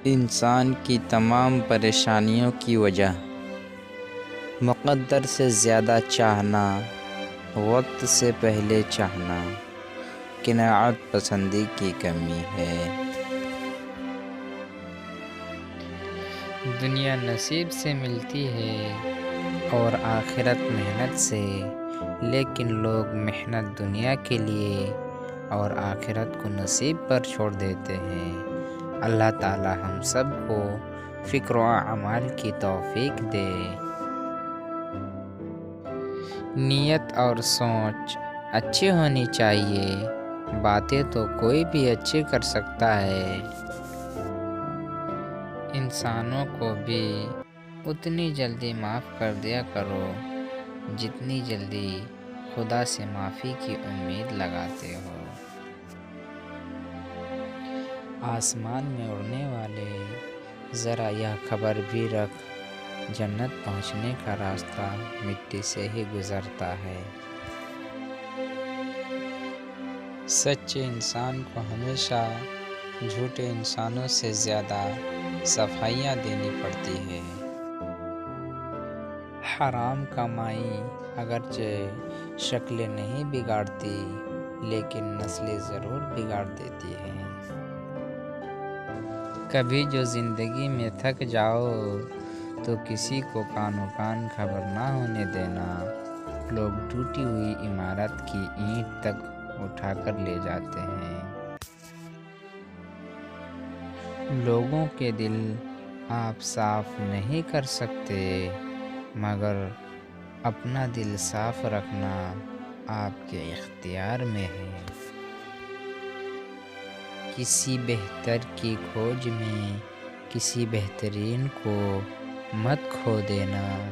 انسان کی تمام پریشانیوں کی وجہ مقدر سے زیادہ چاہنا، وقت سے پہلے چاہنا، قناعت پسندی کی کمی ہے۔ دنیا نصیب سے ملتی ہے اور آخرت محنت سے، لیکن لوگ محنت دنیا کے لیے اور آخرت کو نصیب پر چھوڑ دیتے ہیں۔ اللہ تعالی ہم سب کو فکر و اعمال کی توفیق دے۔ نیت اور سوچ اچھی ہونی چاہیے، باتیں تو کوئی بھی اچھی کر سکتا ہے۔ انسانوں کو بھی اتنی جلدی معاف کر دیا کرو جتنی جلدی خدا سے معافی کی امید لگاتے ہو۔ آسمان میں اڑنے والے، ذرا یہ خبر بھی رکھ، جنت پہنچنے کا راستہ مٹی سے ہی گزرتا ہے۔ سچے انسان کو ہمیشہ جھوٹے انسانوں سے زیادہ صفائیاں دینی پڑتی ہے۔ حرام کمائی اگرچہ شکلیں نہیں بگاڑتی، لیکن نسلیں ضرور بگاڑ دیتی ہے۔ کبھی جو زندگی میں تھک جاؤ تو کسی کو کان و کان خبر نہ ہونے دینا۔ لوگ ٹوٹی ہوئی عمارت کی اینٹ تک اٹھا کر لے جاتے ہیں۔ لوگوں کے دل آپ صاف نہیں کر سکتے، مگر اپنا دل صاف رکھنا آپ کے اختیار میں ہے۔ کسی بہتر کی کھوج میں کسی بہترین کو مت کھو دینا۔